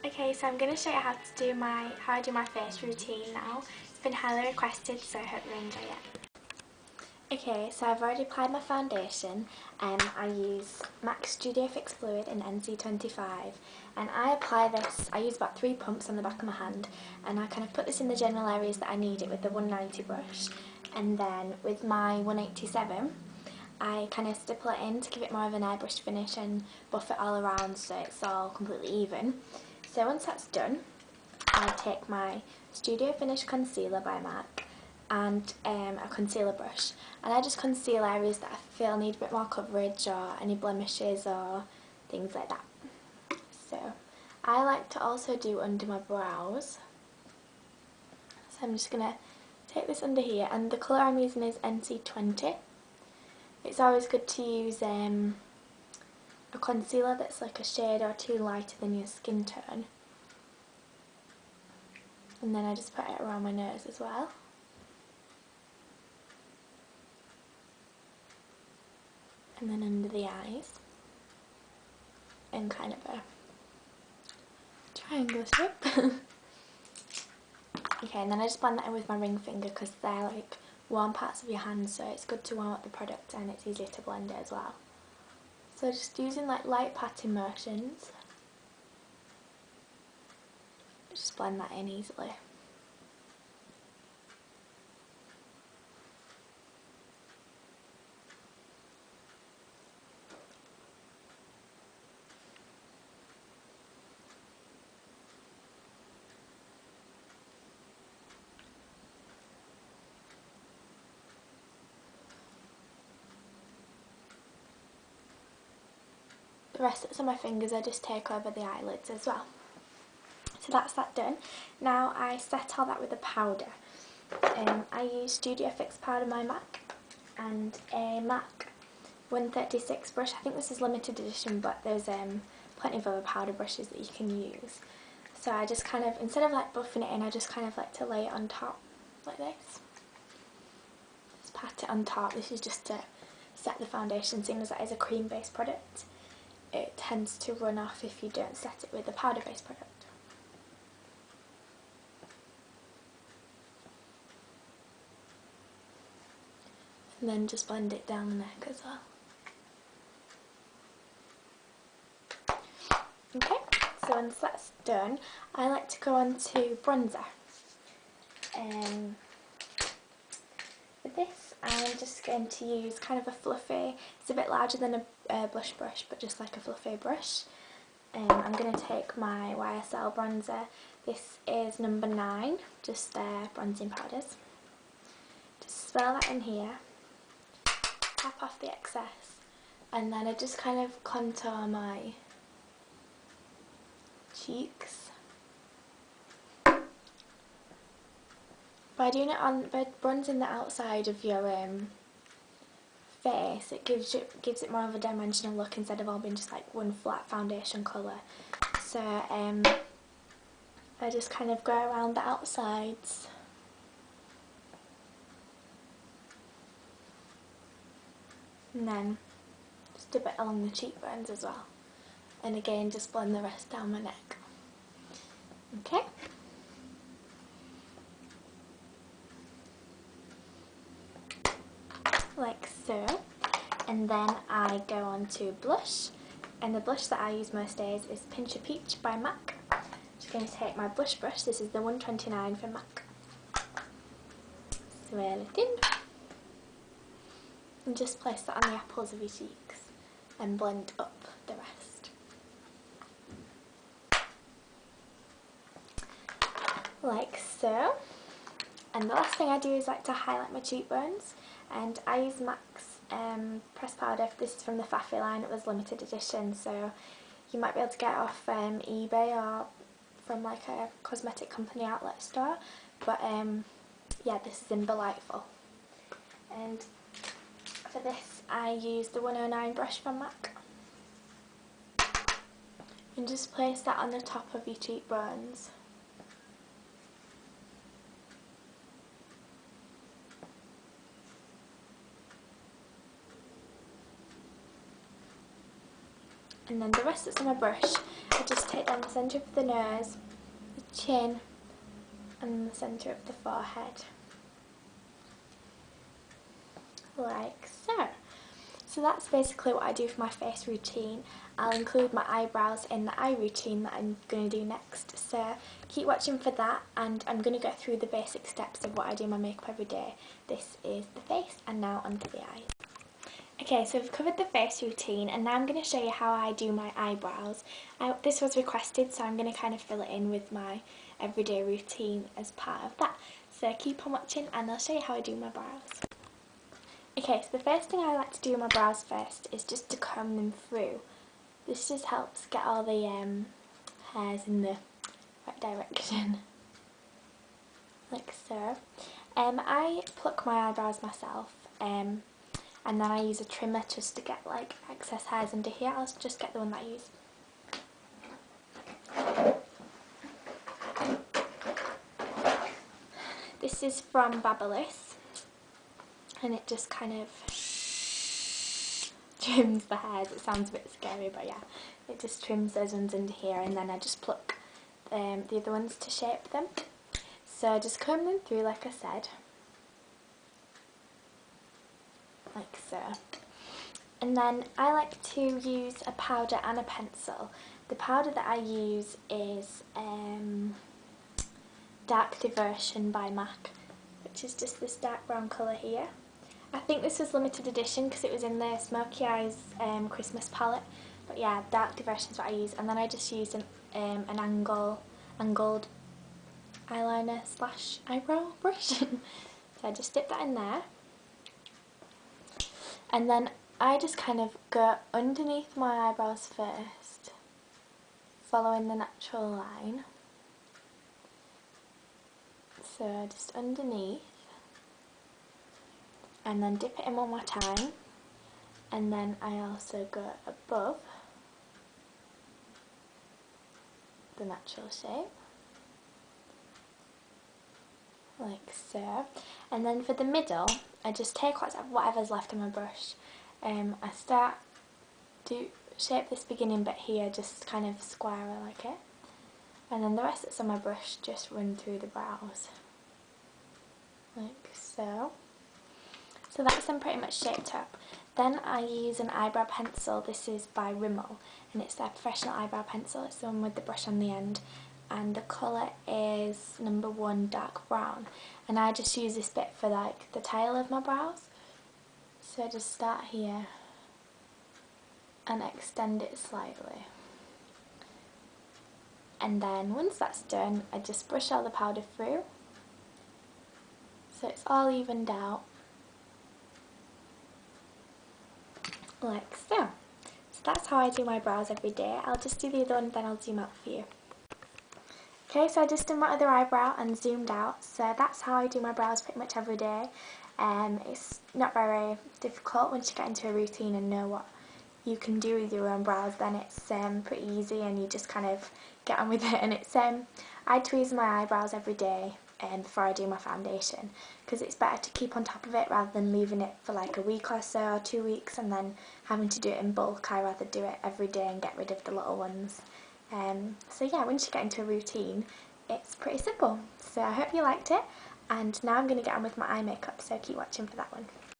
Okay, so I'm going to show you how I do my face routine now. It's been highly requested, so I hope you enjoy it. Okay, so I've already applied my foundation. I use MAC Studio Fix Fluid in NC25, and I use about 3 pumps on the back of my hand, and I kind of put this in the general areas that I need it with the 190 brush, and then with my 187 I kind of stipple it in to give it more of an airbrush finish and buff it all around so it's all completely even. So once that's done, I take my Studio Finish Concealer by MAC and a concealer brush, and I just conceal areas that I feel need a bit more coverage or any blemishes or things like that. So I like to also do under my brows, so I'm just going to take this under here, and the colour I'm using is NC20. It's always good to use a concealer that's like a shade or 2 lighter than your skin tone. And then I just put it around my nose as well. And then under the eyes. In kind of a triangle shape. Okay, and then I just blend that in with my ring finger because they're like warm parts of your hands, so it's good to warm up the product and it's easier to blend it as well. So just using like light patting motions, just blend that in easily. The rest that's on my fingers I just take over the eyelids as well. So that's that done. Now I set all that with a powder. I use Studio Fix powder by MAC and a MAC 136 brush. I think this is limited edition, but there's plenty of other powder brushes that you can use. So I just kind of, instead of like buffing it in, I just kind of like to lay it on top like this. Just pat it on top. This is just to set the foundation, seeing as that is a cream based product. It tends to run off if you don't set it with a powder based product. And then just blend it down the neck as well. Okay, so once that's done, I like to go on to bronzer. With this, I'm just going to use kind of a fluffy, it's a bit larger than a blush brush, but just like a fluffy brush. I'm going to take my YSL bronzer. This is number 9, just bronzing powders. Just swirl that in here, tap off the excess, and then I just kind of contour my cheeks. By bronzing the outside of your face, it gives it more of a dimensional look instead of all being just like one flat foundation colour. So I just kind of go around the outsides. And then just a bit along the cheekbones as well. And again, just blend the rest down my neck. Okay. Like so. And then I go on to blush. And the blush that I use most days is Pinch a Peach by MAC. I'm just going to take my blush brush. This is the 129 from MAC. Swirl it in. And just place that on the apples of your cheeks and blend up the rest. Like so. And the last thing I do is like to highlight my cheekbones, and I use MAC's pressed powder. This is from the Faffy line, it was limited edition, so you might be able to get it off eBay or from like a cosmetic company outlet store, but yeah, this is in Delightful. And for this I use the 109 brush from MAC, and just place that on the top of your cheekbones. And then the rest that's on my brush, I just take down the centre of the nose, the chin, and the centre of the forehead, like so. So that's basically what I do for my face routine. I'll include my eyebrows in the eye routine that I'm going to do next, so keep watching for that, and I'm going to go through the basic steps of what I do in my makeup every day. This is the face, and now onto the eyes. Okay, so we've covered the face routine, and now I'm going to show you how I do my eyebrows. This was requested, so I'm going to kind of fill it in with my everyday routine as part of that. So keep on watching and I'll show you how I do my brows. Okay, so the first thing I like to do with my brows first is just to comb them through. This just helps get all the hairs in the right direction, like so. I pluck my eyebrows myself, and then I use a trimmer just to get like excess hairs under here. I'll just get the one that I use. This is from Babyliss, and it just kind of trims the hairs. It sounds a bit scary, but yeah, it just trims those ones under here, and then I just pluck the other ones to shape them. So I just comb them through like I said, like so. And then I like to use a powder and a pencil. The powder that I use is Dark Diversion by MAC, which is just this dark brown colour here. I think this was limited edition because it was in the Smoky Eyes Christmas palette, but yeah, Dark Diversion is what I use. And then I just use an angled eyeliner slash eyebrow brush. So I just dip that in there, and then I just kind of go underneath my eyebrows first, following the natural line. So just underneath, and then dip it in one more time, and then I also go above the natural shape, like so. And then for the middle, I just take whatever's left on my brush. I start to shape this beginning bit here, just kind of square it like it, and then the rest that's on my brush just run through the brows, like so. So that's them pretty much shaped up. Then I use an eyebrow pencil. This is by Rimmel, and it's their professional eyebrow pencil. It's the one with the brush on the end, and the colour is number 1 dark brown. And I just use this bit for like the tail of my brows. So I just start here and extend it slightly. And then once that's done, I just brush all the powder through, so it's all evened out, like so. So that's how I do my brows every day. I'll just do the other one, then I'll zoom out for you. Okay, so I just did my other eyebrow and zoomed out, so that's how I do my brows pretty much every day. It's not very difficult once you get into a routine and know what you can do with your own brows. Then it's pretty easy, and you just kind of get on with it. And it's I tweeze my eyebrows every day before I do my foundation, because it's better to keep on top of it rather than leaving it for like a week or so, or 2 weeks, and then having to do it in bulk. I rather do it every day and get rid of the little ones. So yeah, once you get into a routine, it's pretty simple. So I hope you liked it, and now I'm going to get on with my eye makeup, so keep watching for that one.